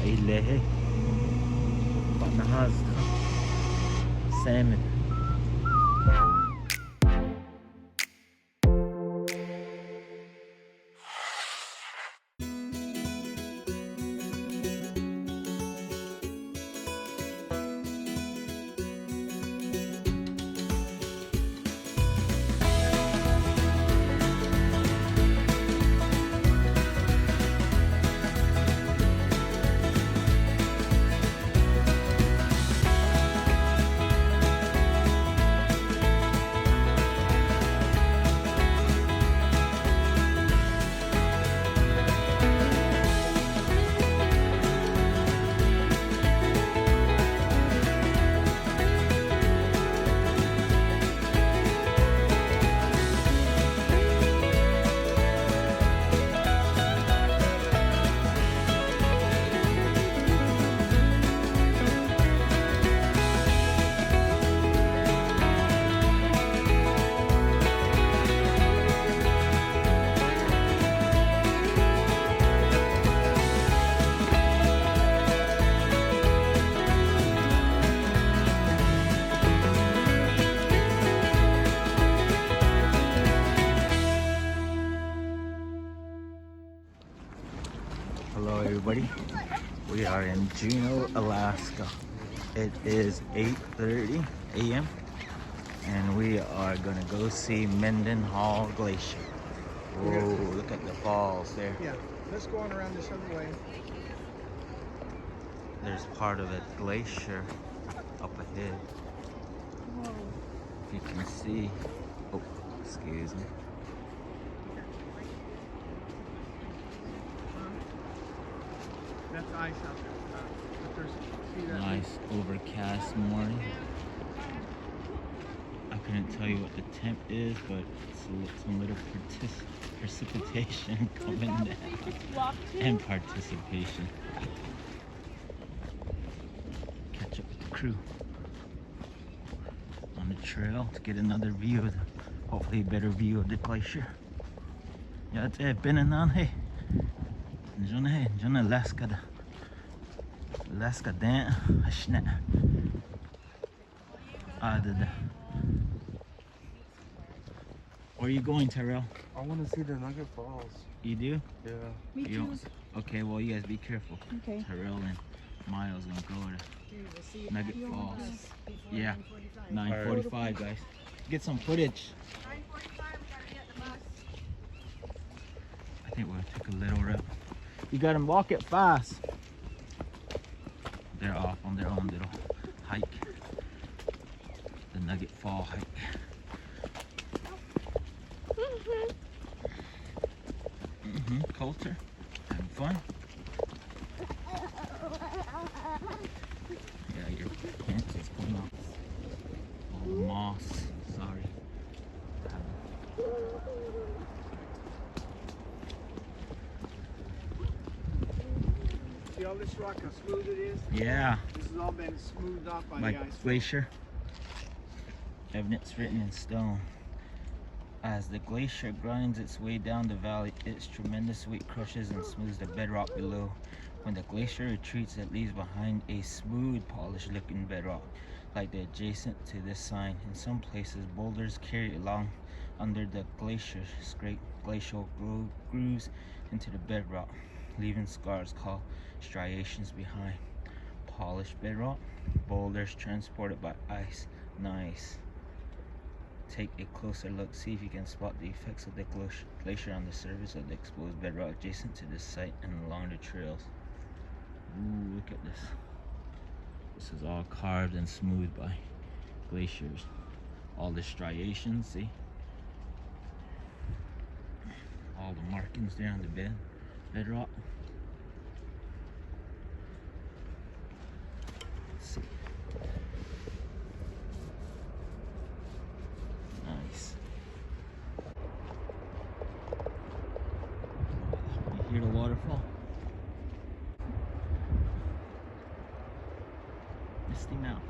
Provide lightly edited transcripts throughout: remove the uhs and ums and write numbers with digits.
ilehe. Panahazka. Salmon. Hello everybody, we are in Juneau, Alaska. It is 8:30 a.m. and we are gonna go see Mendenhall Glacier. Whoa, look at the falls there. Yeah, let's go on around this other way. There's part of a glacier up ahead. Whoa. If you can see. Oh, excuse me. That's ice out there. See that? Nice overcast morning. I couldn't tell you what the temp is, but it's some little precipitation coming down. And participation. Catch up with the crew on the trail to get another view of hopefully a better view of the glacier. Yeah, it's been on hey. Juneau, Alaska. Alaska Dan Hashnet. Where are you going, Tyrell? I want to see the Nugget Falls. You do? Yeah. Me too. Okay, well you guys be careful. Okay. Tyrell and Miles gonna go to Nugget Falls. Yeah, 9:45 guys. Get some footage. 9:45, we gotta get the bus. I think we'll take a little route. You gotta walk it fast. They're off on their own little hike. The Nugget Fall hike. Coulter, having fun. Yeah, your pants is coming off. All the moss, sorry. See all this rock, how smooth it is? Yeah. This has all been smoothed off by Like the ice. glacier. Evidence written in stone. As the glacier grinds its way down the valley, its tremendous weight crushes and smooths the bedrock below. When the glacier retreats, it leaves behind a smooth, polished-looking bedrock, like the adjacent to this sign. In some places, boulders carry along under the glacier, scrape glacial grooves into the bedrock, leaving scars called striations behind. Polished bedrock, boulders transported by ice. Nice. Take a closer look, see if you can spot the effects of the glacier on the surface of the exposed bedrock adjacent to this site and along the trails. Ooh, look at this. This is all carved and smoothed by glaciers. All the striations, see? All the markings there on the bedrock. Let's see. Nice. You hear the waterfall? Misty Mountains.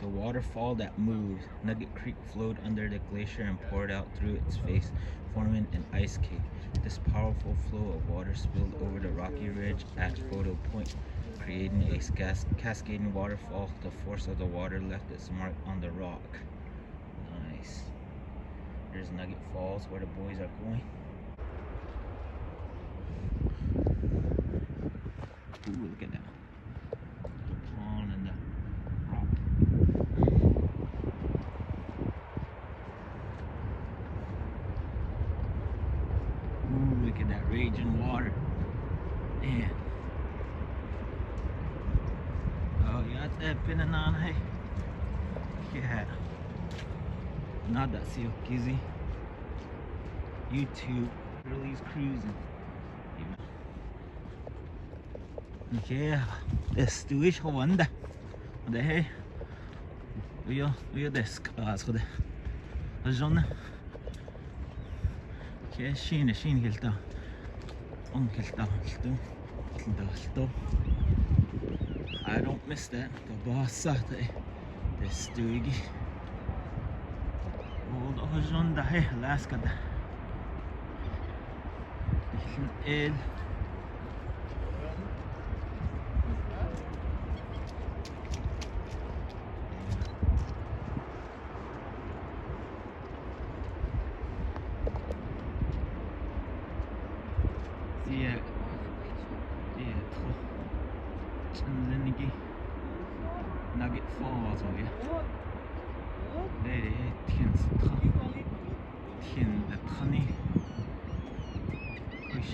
The waterfall that moved, Nugget Creek flowed under the glacier and poured out through its face, forming an ice cave. This powerful flow of water spilled over the rocky ridge at Photo Point, creating a cascading waterfall. The force of the water left its mark on the rock. Nice. There's Nugget Falls where the boys are going. Ooh, look at that. On in the rock. Ooh, look at that raging water. Man. Oh, yeah, that's pinning on, hey. Yeah. Nada si Okizi. YouTube. Really cruising. Yeah, this do ich wonder. Und hey, wie das also der Sonne. Okay, schön gilt da. Gilt da. I don't miss that. The boss said this doigi. Oh, the Sonne hey, Alaska. El Nugget Falls over here. There is 天的汤呢，可惜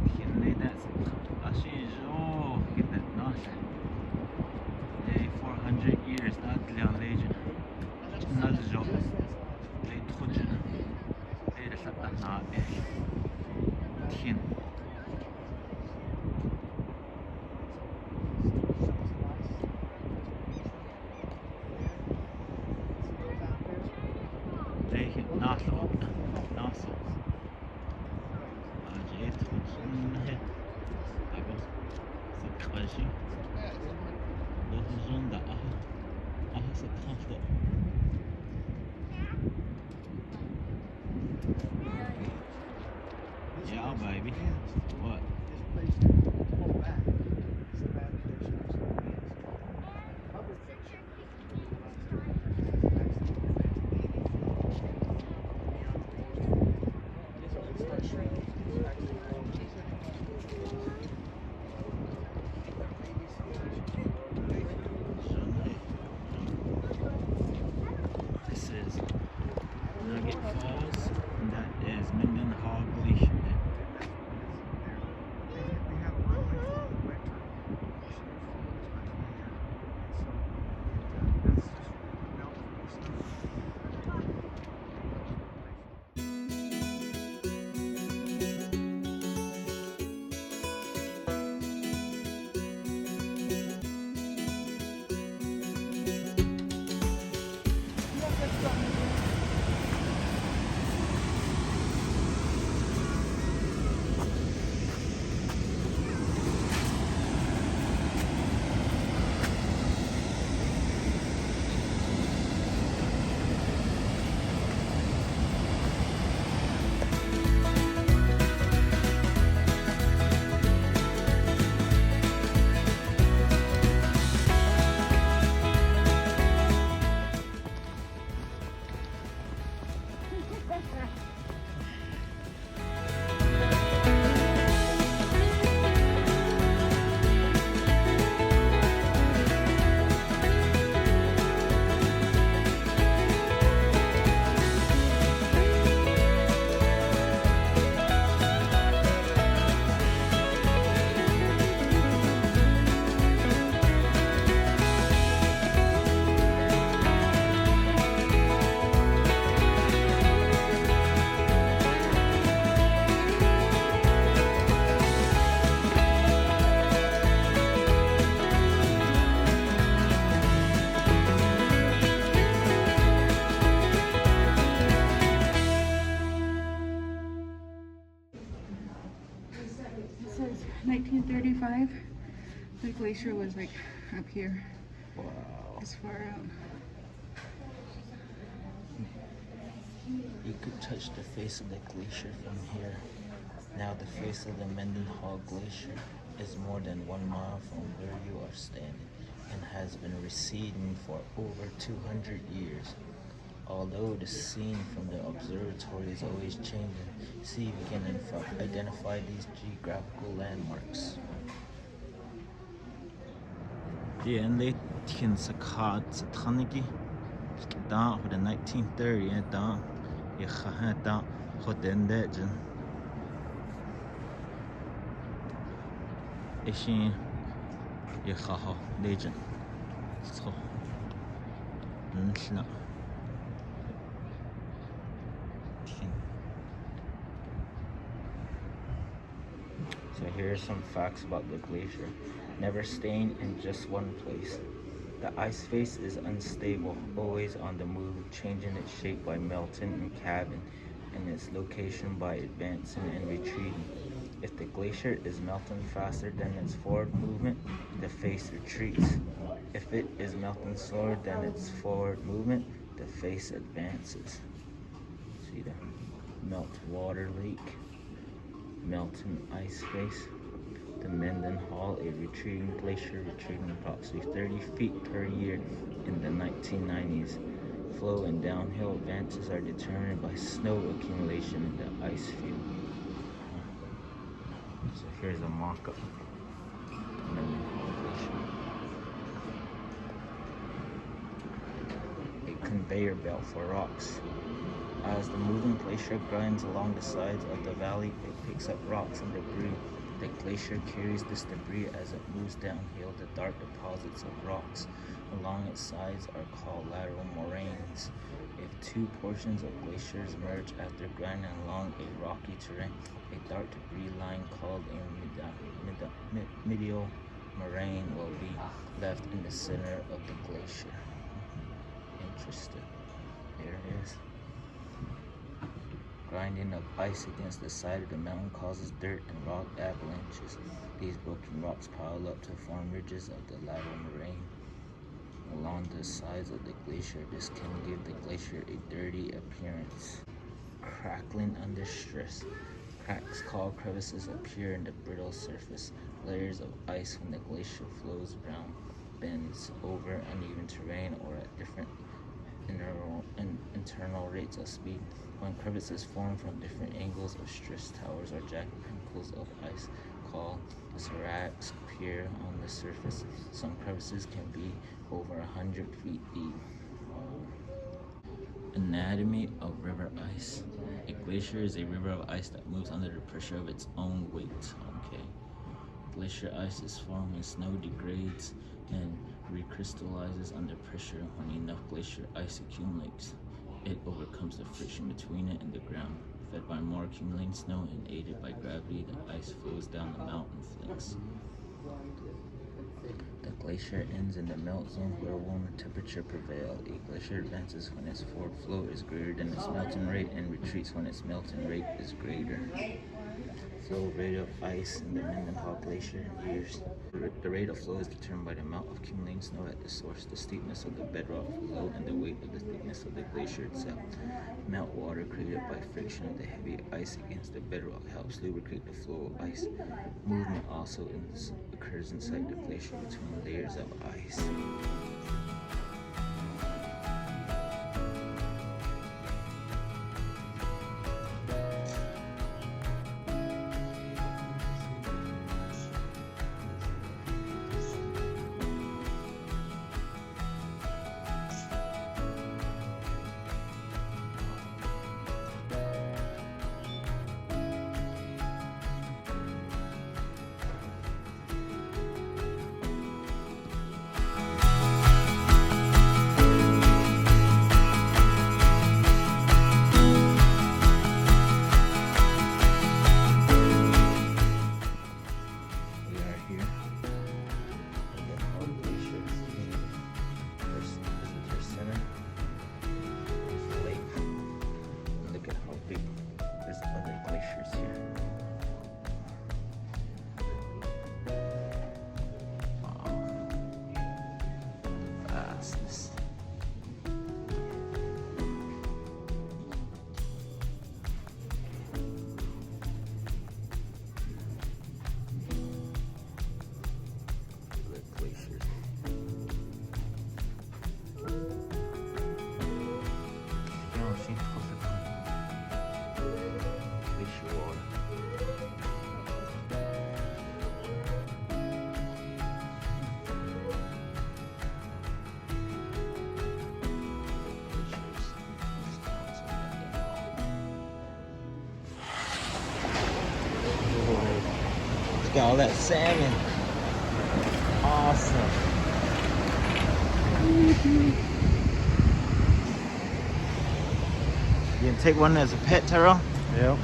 天内的是肉，给的那是，哎，400 years 那2legend，那是肉，哎，土质，哎，这是那哎，天。Yeah, baby. What? This is Nugget Falls, and that is Mendenhall Glacier. It says 1935. The glacier was like up here, Wow. as far out. You could touch the face of the glacier from here. Now the face of the Mendenhall Glacier is more than 1 mile from where you are standing and has been receding for over 200 years. Although the scene from the observatory is always changing, see if you can identify these geographical landmarks. Yeah, they can sakat sataniki down for the 1930 and down you had down for the legend. Ishin you ha legend. So nshna. So here are some facts about the glacier. Never staying in just one place. The ice face is unstable, always on the move, changing its shape by melting and calving, and its location by advancing and retreating. If the glacier is melting faster than its forward movement, the face retreats. If it is melting slower than its forward movement, the face advances. See the meltwater lake, melting ice face. The Mendenhall, a retreating glacier retreating approximately 30 feet per year in the 1990s. Flow and downhill advances are determined by snow accumulation in the ice field. So here's a mock-up Mendenhall Glacier. A conveyor belt for rocks. As the moving glacier grinds along the sides of the valley, it picks up rocks and debris. The glacier carries this debris as it moves downhill. The dark deposits of rocks along its sides are called lateral moraines. If two portions of glaciers merge after grinding along a rocky terrain, a dark debris line called a medial moraine will be left in the center of the glacier. Interesting. Here it is. Grinding of ice against the side of the mountain causes dirt and rock avalanches. These broken rocks pile up to form ridges of the lateral moraine along the sides of the glacier. This can give the glacier a dirty appearance. Crackling under stress. Cracks called crevices appear in the brittle surface. Layers of ice when the glacier flows around, bends over uneven terrain or at different internal rates of speed. When crevices form from different angles of stress, towers or jagged pinnacles of ice called seracs appear on the surface. Some crevices can be over 100 feet deep. Anatomy of river ice. A glacier is a river of ice that moves under the pressure of its own weight. Okay. Glacier ice is formed when snow degrades and recrystallizes under pressure. When enough glacier ice accumulates, it overcomes the friction between it and the ground. Fed by more accumulating snow and aided by gravity, the ice flows down the mountain flanks. The glacier ends in the melt zone where warmer temperature prevails. A glacier advances when its forward flow is greater than its melting rate and retreats when its melting rate is greater. Flow rate of ice in the Mendenhall Glacier in years. The rate of flow is determined by the amount of accumulating snow at the source, the steepness of the bedrock below, and the weight of the thickness of the glacier itself. Meltwater created by friction of the heavy ice against the bedrock helps lubricate the flow of ice. Movement also occurs inside the glacier between layers of ice. Look at all that salmon. Awesome. You can take one as a pet, Tyrell? Yep.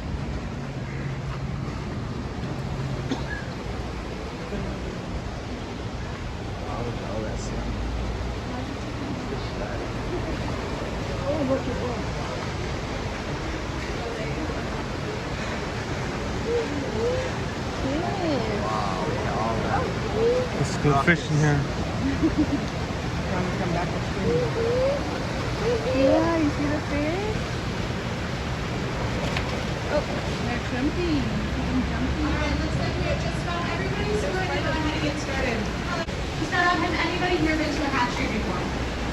Oh, look at all that salmon. Oh, look at that. Wow, look at all that. Let's go fishing here. Come back upstream. Yeah, you see the fish? Oh, they're jumping. Alright, looks like we have just about everybody, so we're going to go ahead and get started. To start off, has anybody here been to a hatchery before?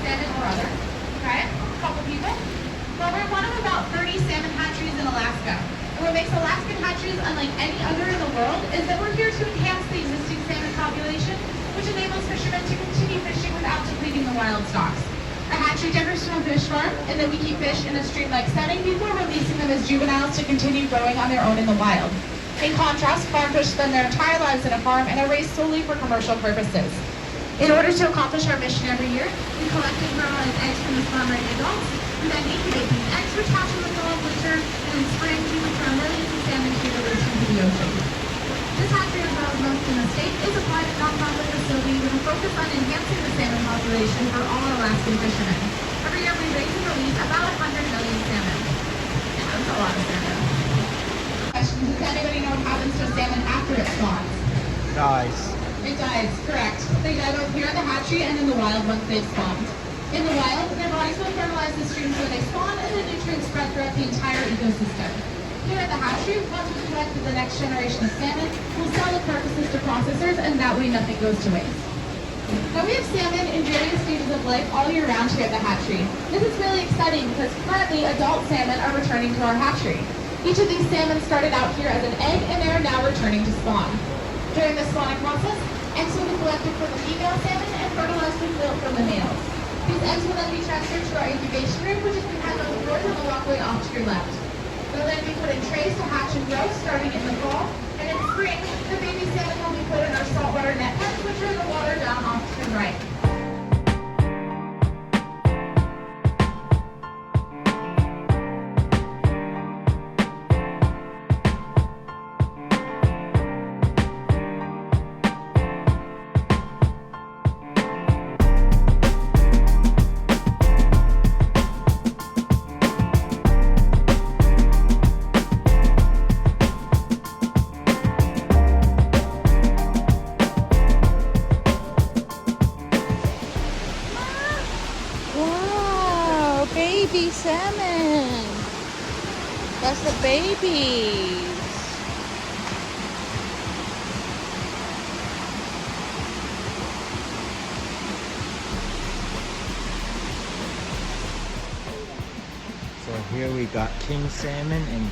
Salmon or other? Okay, a couple people. Well, we're one of about 30 salmon hatcheries in Alaska. And what makes Alaskan hatcheries unlike any other in the world is that we're here to enhance the existing salmon population, which enables fishermen to continue fishing without depleting the wild stocks. A hatchery differs from a fish farm in that we keep fish in a stream-like setting before releasing them as juveniles to continue growing on their own in the wild. In contrast, farm fish spend their entire lives in a farm and are raised solely for commercial purposes. In order to accomplish our mission every year, we collect and fertilize eggs from the spawn-ready adults, and then incubate these eggs, which hatch in the fall of winter, and in spring we return millions of salmon to be released into the ocean. This hatchery, as well as most in the state, is a private non-profit facility with a focus on enhancing the salmon population for all Alaskan fishermen. Every year we raise and release about 100 million salmon. Yeah, that's a lot of salmon. Question, does anybody know what happens to salmon after it spawns? Guys. It dies, correct. They die both here at the hatchery and in the wild once they've spawned. In the wild, their bodies will fertilize the streams where they spawn and the nutrients spread throughout the entire ecosystem. Here at the hatchery, once we've collected the next generation of salmon, we'll sell the carcasses to processors, and that way nothing goes to waste. Now we have salmon in various stages of life all year round here at the hatchery. This is really exciting because currently adult salmon are returning to our hatchery. Each of these salmon started out here as an egg and they are now returning to spawn. During the spawning process, eggs will be collected from the female salmon and fertilized with milk from the males. These eggs will then be transferred to our incubation room, which is behind those doors on the walkway off to your left. They'll then be put in trays to hatch and grow starting in the fall, and in spring, the baby salmon will be put in our saltwater net pens, which are in the water down off to the right. Wow, baby salmon. That's the babies. So here we got king salmon and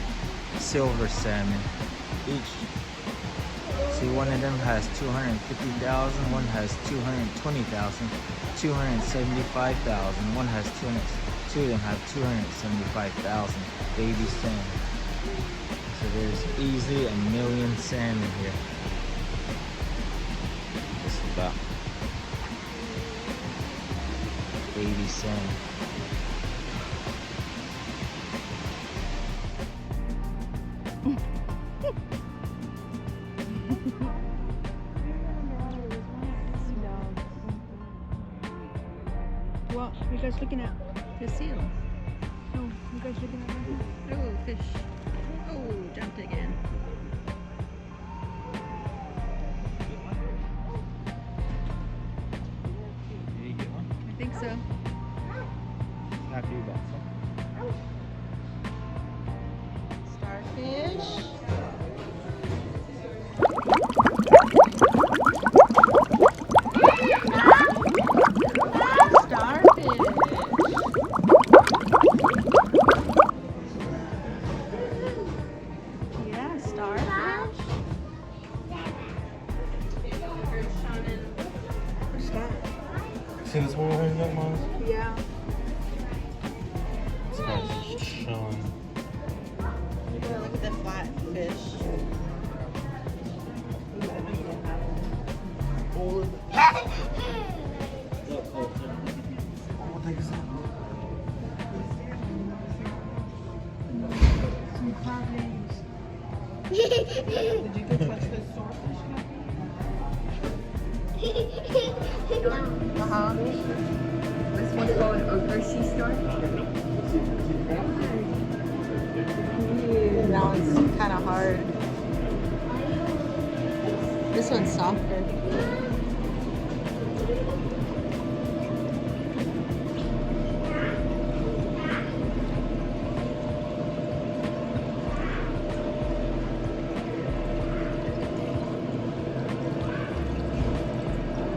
silver salmon. Each. See, one of them has 250,000, one has 220,000, 275,000, one has 200. Two of them have 275,000 baby salmon. So there's easily a million salmon here. Just about. Baby salmon. Well, you guys looking at the seal? Oh, you guys looking at that? Oh, fish. Oh, jumped again. Did you get one? I think so. Happy about something. Starfish. Yeah, starfish. What's that? See this one right here, Mom? Yeah. This guy's just chilling. Look at the flat fish. Some crab legs. Did you go touch the swordfish? This one's called a grocery store. That one's kind of hard. This one's softer.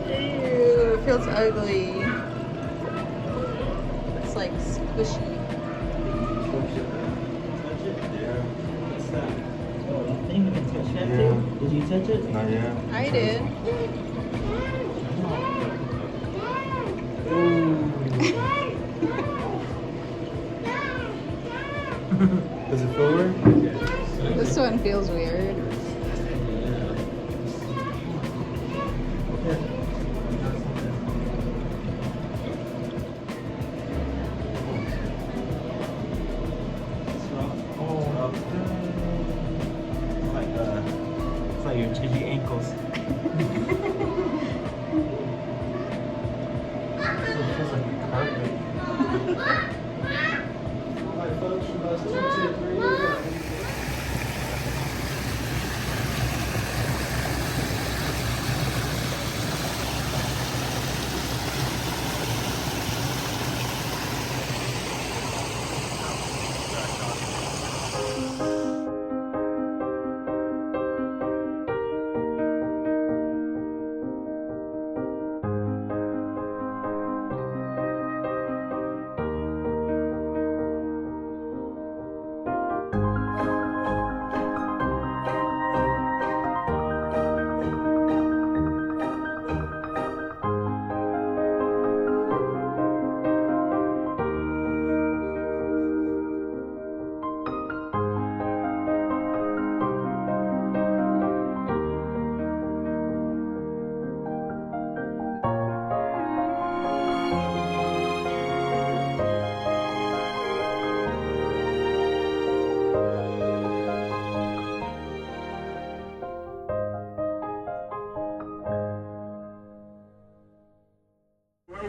Ew, it feels ugly. It's like squishy. Did you touch it? Not yet. I did. Does it feel weird? This one feels weird. It's like your chippy ankles. It's like a carpet. Alright, folks, from us 2, 2, 3, go.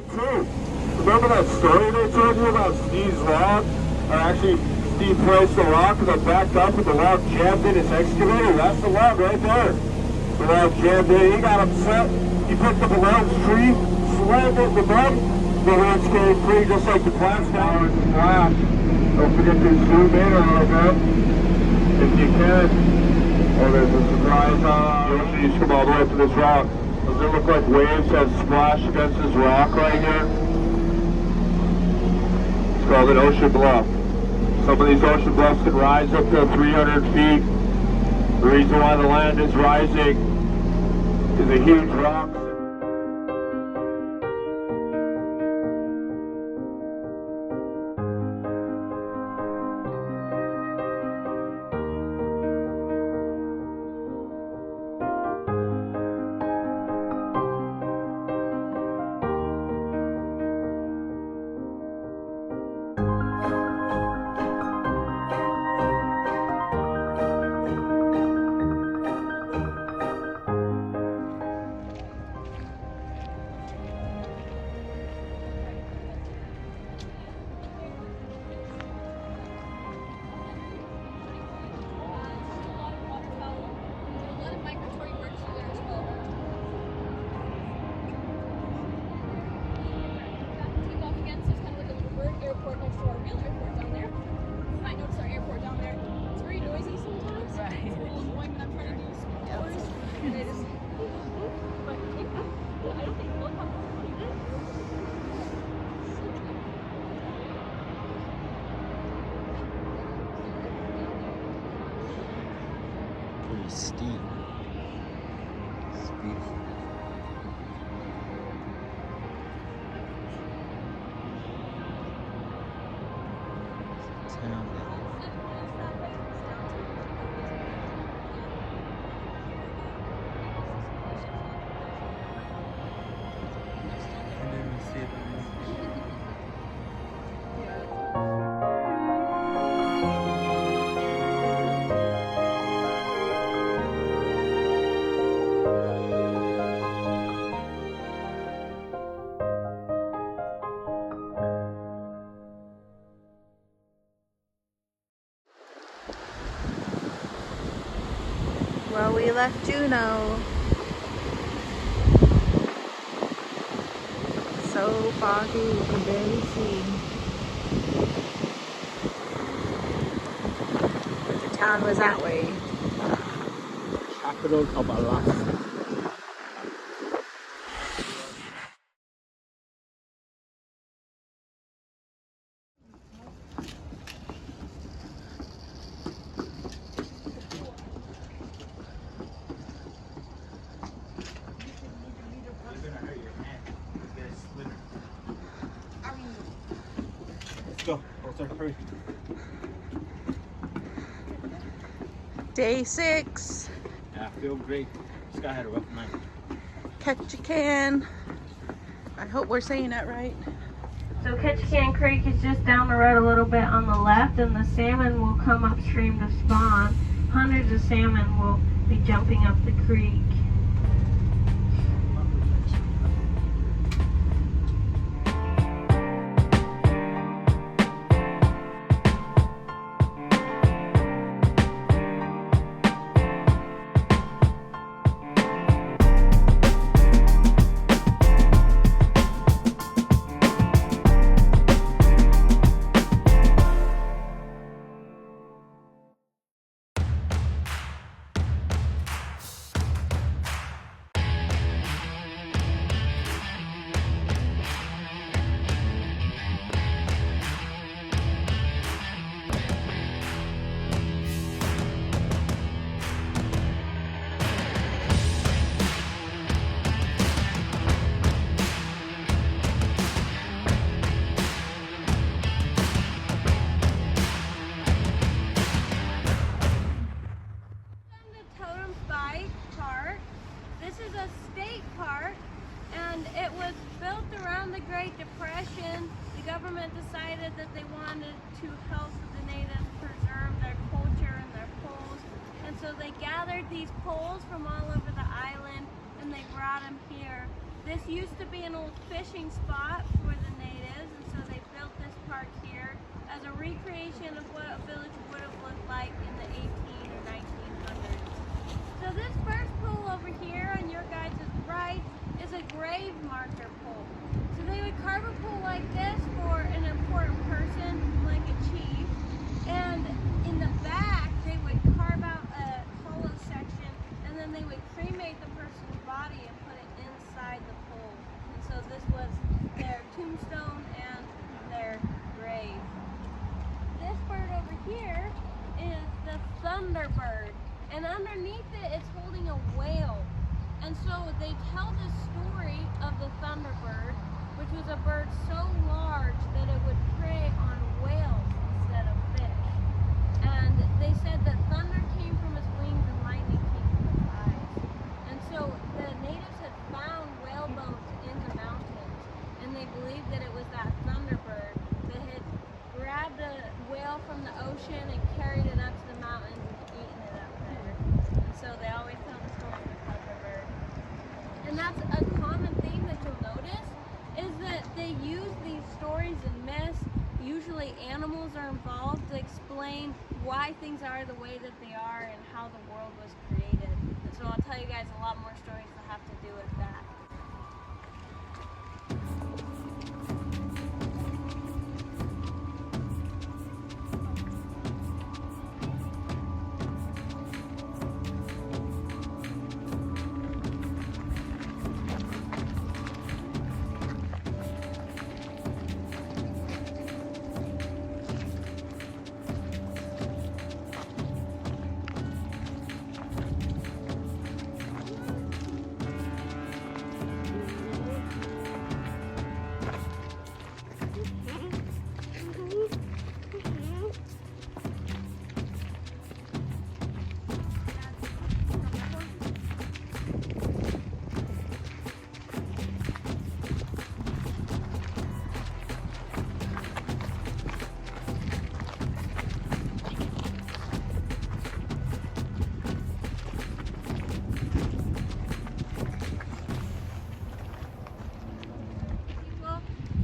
Too. Remember that story they told you about Steve's log? Or actually, Steve placed the log because I backed up with the log jammed in his excavator. That's the log right there. The log jammed in. He got upset. He picked up a large tree, slammed it in the mud. The roots came free just like the plants now. It's flat. Don't forget to zoom in a little bit. If you can. Oh, there's a surprise on the ocean. You just come all the way up to this rock. Does it look like waves have splashed against this rock right here? It's called an ocean bluff. Some of these ocean bluffs can rise up to 300 feet. The reason why the land is rising is a huge rock. Airport next to our real airport down there. You might notice our airport down there. It's very noisy sometimes. Right. It's a little annoying when I'm trying to do school hours. And they just. But I don't think they'll come. Pretty steep. It's beautiful. Town down. left Juneau. So foggy, you can barely see. The town was that way. Capital of Alaska. Let's go. Closer, hurry. Day 6. Yeah, I feel great. This guy had a rough night. Ketchikan. I hope we're saying that right. So Ketchikan Creek is just down the road a little bit on the left, and the salmon will come upstream to spawn. Hundreds of salmon will be jumping up the creek. Totem Pole Park. This is a state park, and it was built around the Great Depression. The government decided that they wanted to help the natives preserve their culture and their poles, and so they gathered these poles from all over the island and they brought them here. This used to be an old fishing spot for the natives, and so they built this park here as a recreation of what a village would have looked like in the 18 or 1900s. So this first pole over here on your guys' right is a grave marker pole. So they would carve a pole like this for an important person, like a chief, and in the back they would carve out a hollow section, and then they would cremate the person's body and put it inside the pole. And so this was their tombstone and their grave. This bird over here is the thunderbird, and underneath it it's holding a whale. And so they tell the story of the thunderbird, which was a bird so large that it would prey on whales instead of fish. And they said that thunder came from his wings and lightning came from his eyes. And so the natives had found whale bones in the mountains, and they believed that it was that thunderbird that had grabbed a whale from the ocean and carried it up to the mountains and eaten it up there. And so they always tell the story of the thunderbird. And that's a common theme that you'll notice, is that they use these stories and myths, usually animals are involved, to explain why things are the way that they are and how the world was created. And so I'll tell you guys a lot more stories that have to do with that.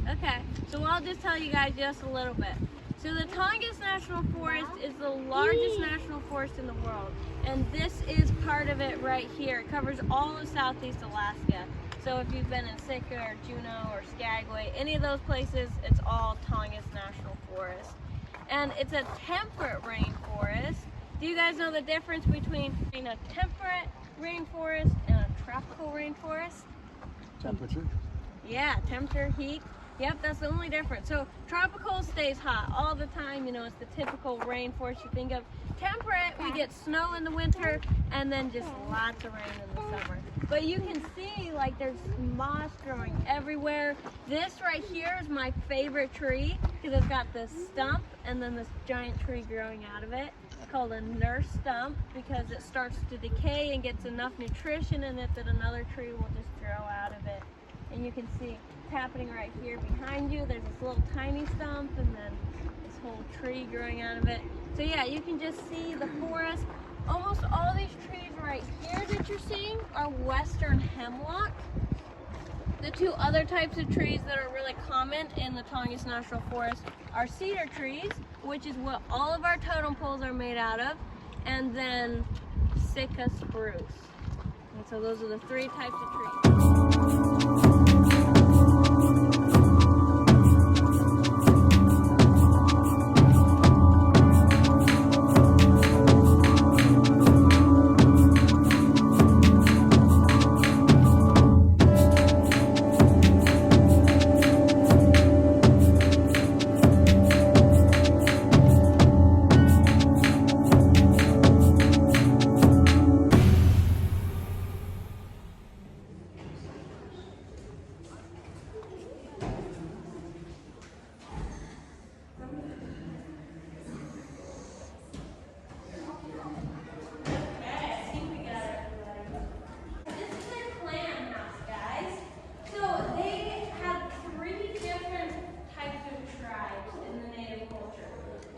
Okay, so I'll just tell you guys just a little bit. So the Tongass National Forest is the largest national forest in the world, and this is part of it right here. It covers all of southeast Alaska. So if you've been in Sitka or Juneau or Skagway, any of those places, it's all Tongass National Forest. And it's a temperate rainforest. Do you guys know the difference between a temperate rainforest and a tropical rainforest? Temperature. Yeah, temperature, heat. Yep, that's the only difference. So tropical stays hot all the time. You know, it's the typical rainforest you think of. Temperate, we get snow in the winter and then just lots of rain in the summer. But you can see like there's moss growing everywhere. This right here is my favorite tree because it's got this stump and then this giant tree growing out of it. It's called a nurse stump because it starts to decay and gets enough nutrition in it that another tree will just grow out of it. And you can see it's happening right here behind you. There's this little tiny stump and then this whole tree growing out of it. So yeah, you can just see the forest. Almost all these trees right here that you're seeing are western hemlock. The two other types of trees that are really common in the Tongass National Forest are cedar trees, which is what all of our totem poles are made out of, and then Sitka spruce. And so those are the three types of trees.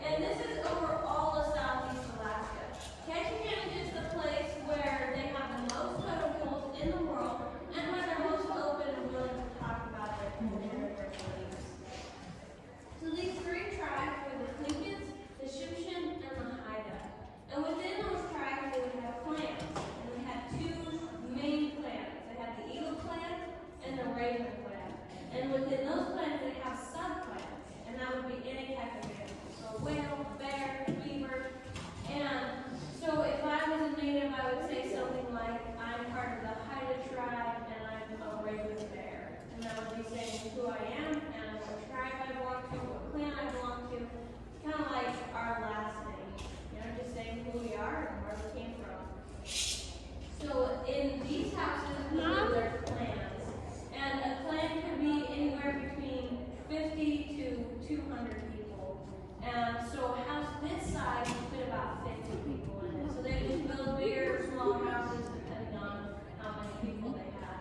And this is over all of southeast Alaska. Ketchikan is the place where they have the most totem poles in the world and where they're most open and willing to talk about their culture and their beliefs. So these three tribes were the Tlingits, the Shipshin, and the Haida. And within those tribes they would have clans. And they had two main clans. They had the Eagle clan and the Raven clan. And within those clans they have sub-clans. And that would be any type of animal. So whale, bear, beaver. And so if I was a native, I would say something like, I'm part of the Haida tribe and I'm a Raven bear. And that would be saying who I am and what tribe I belong to, what clan I belong to. Kind of like our last name. You know, just saying who we are and where we came from. So in these houses, we live their clans. And a clan could be anywhere between 50 to 200 people. And so a house this size would fit about 50 people in it. So they just build bigger or smaller houses depending on how many people they had.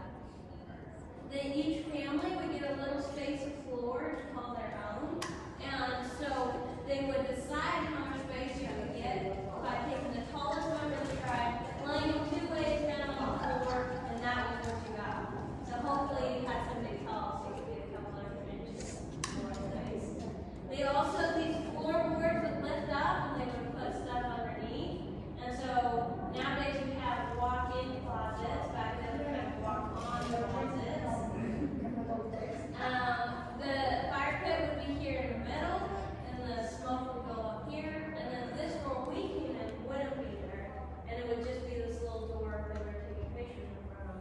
Then each family would get a little space of floor to call their own. And so they would decide how much space you would get by taking the tallest member of the tribe, laying them 2 ways down on the floor, and that was what you got. So hopefully you had somebody tall so you could get a couple extra inches more space. They also, these floorboards would lift up and they would put stuff underneath. And so nowadays we have walk-in closets. Back then we had walk-on closets. The fire pit would be here in the middle, and the smoke would go up here. And then this room we came in wouldn't be there, and it would just be this little door that we're taking pictures in front of.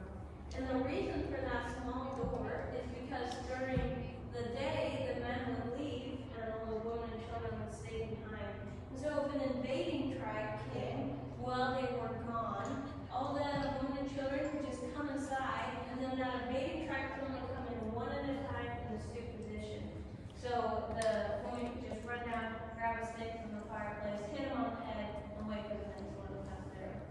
And the reason for that small door is because during the day the men would leave, and all the women and children would stay behind. And so if an invading tribe came while they were gone, all the women and children would just come inside, and then that invading tribe could only come in one at a time in a stoop position. So the woman could just run down, grab a stick from the fireplace, hit him on the head, and wait for the men to let him pass through.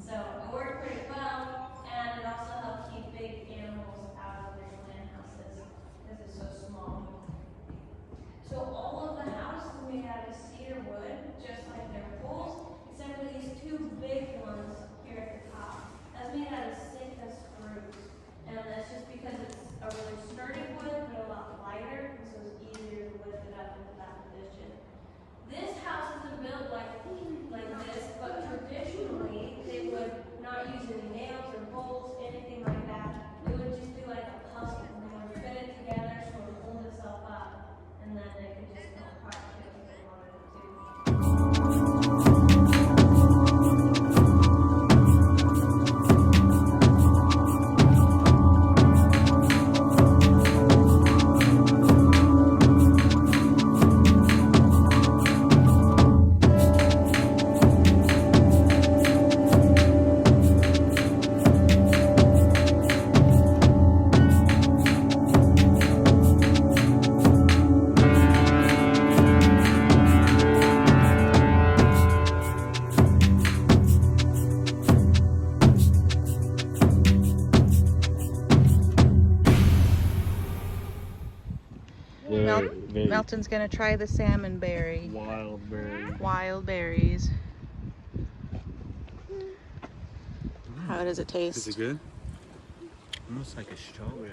So it worked pretty well, and it also helped keep big animals out of their land houses because it's so small. So all of the houses are made out of cedar wood, just like their poles, except for these two big ones here at the top. That's made out of Sitka spruce. And that's just because it's a really sturdy wood, but a lot lighter, and so it's easier to lift it up into that position. very Melton's gonna try the salmon berry. wild berry. Wild berries. How does it taste? Is it good? Almost like a strawberry.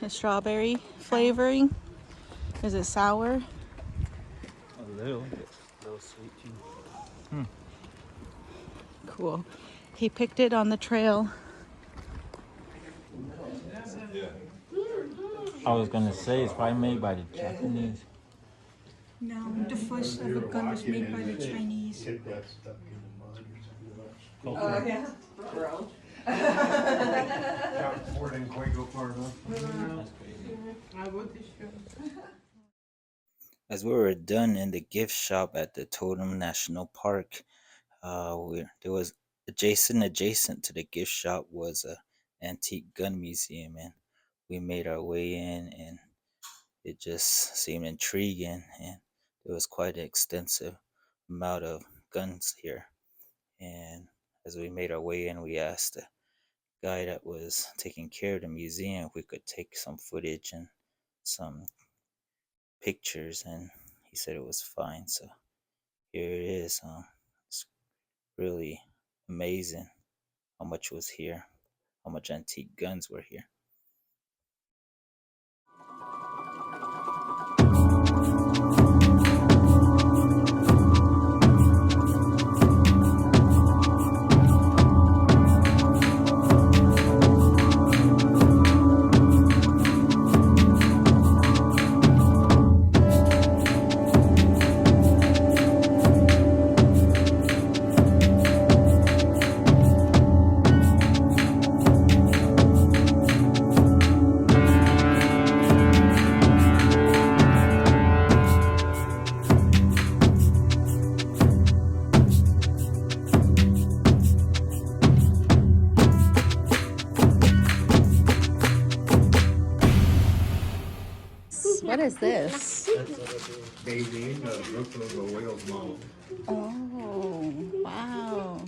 A strawberry flavoring. Is it sour? A little sweet too. Cool. He picked it on the trail. I was gonna say it's probably made by the Japanese. No, the first ever gun was made by the Chinese. Oh, yeah. Bro. Ford didn't quite go far enough. As we were done in the gift shop at the Totem National Park, there was adjacent to the gift shop was a antique gun museum, and we made our way in, and it just seemed intriguing, and there was quite an extensive amount of guns here. And as we made our way in, we asked the guy that was taking care of the museum if we could take some footage and some pictures, and he said it was fine. So here it is. It's really amazing how much was here, how much antique guns were here. What is this? Bathing, the roof of a whale's mouth. Oh, wow.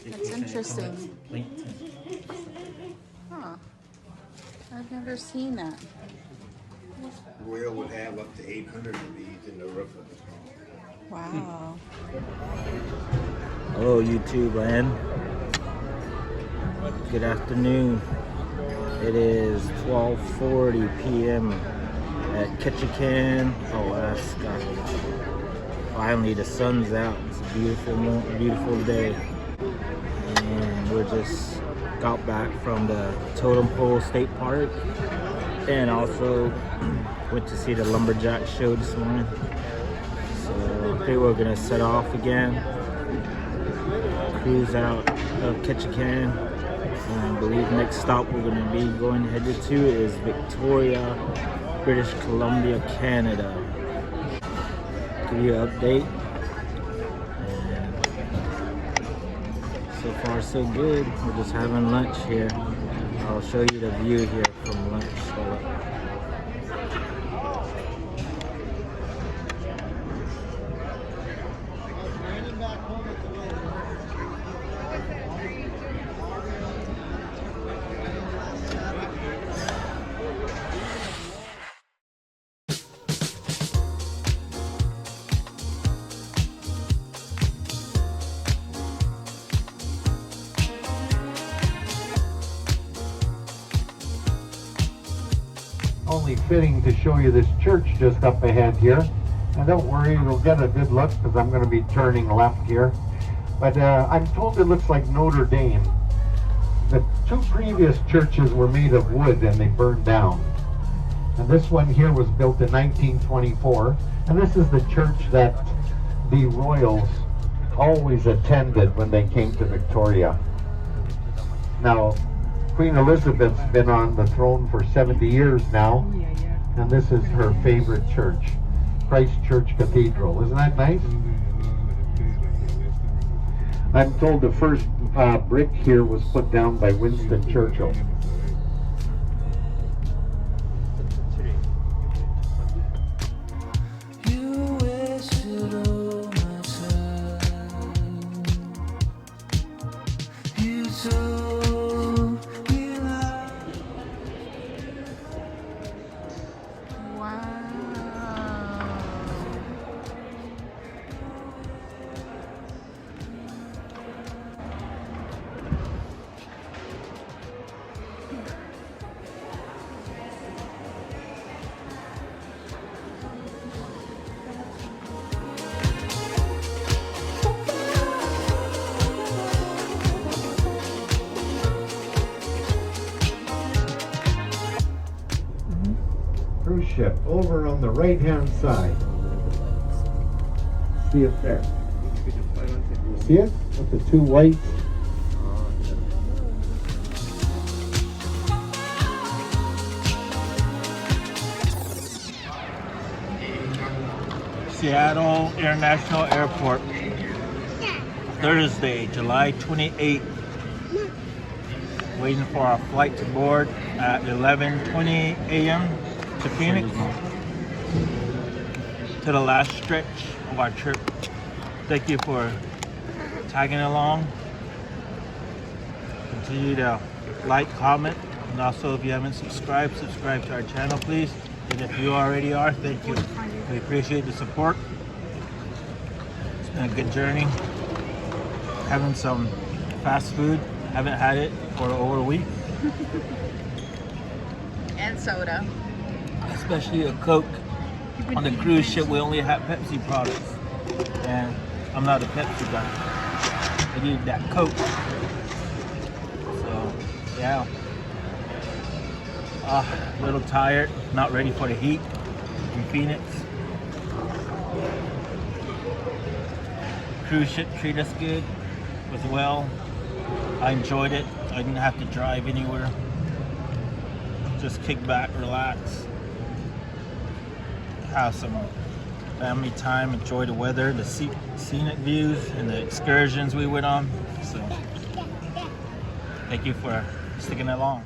That's interesting. Huh. I've never seen that. The whale would have up to 800 of these in the roof of his mouth. Wow. Hello, YouTube land. Good afternoon. It is 12:40 p.m. at Ketchikan, Alaska. Finally, the sun's out. It's a beautiful day. And we're just got back from the Totem Pole State Park, and also went to see the Lumberjack show this morning. So I think we're gonna set off again, cruise out of Ketchikan. I believe next stop we're going to be headed to is Victoria, British Columbia, Canada. Give you an update. And so far so good. We're just having lunch here. I'll show you the view here from lunch. Only fitting to show you this church just up ahead here. And don't worry, you'll get a good look because I'm going to be turning left here. But I'm told it looks like Notre Dame. The two previous churches were made of wood and they burned down. And this one here was built in 1924. And this is the church that the royals always attended when they came to Victoria. Now, Queen Elizabeth's been on the throne for 70 years now, and this is her favorite church, Christ Church Cathedral. Isn't that nice? I'm told the first brick here was put down by Winston Churchill. ship over on the right-hand side. See it there. See it with the two white? Seattle International Airport, Thursday, July 28th. Waiting for our flight to board at 11:20 a.m. to Phoenix, to the last stretch of our trip. Thank you for tagging along. Continue to like, comment, and also if you haven't subscribed, subscribe to our channel, please. And if you already are, thank you. We appreciate the support. It's been a good journey. Having some fast food. Haven't had it for over a week. And soda. Especially a Coke. On the cruise ship, we only have Pepsi products. And I'm not a Pepsi guy. I need that Coke. So, yeah. A little tired, not ready for the heat in Phoenix. Cruise ship treated us good, was well. I enjoyed it. I didn't have to drive anywhere. Just kick back, relax, have some family time, enjoy the weather, the scenic views, and the excursions we went on. So, thank you for sticking along.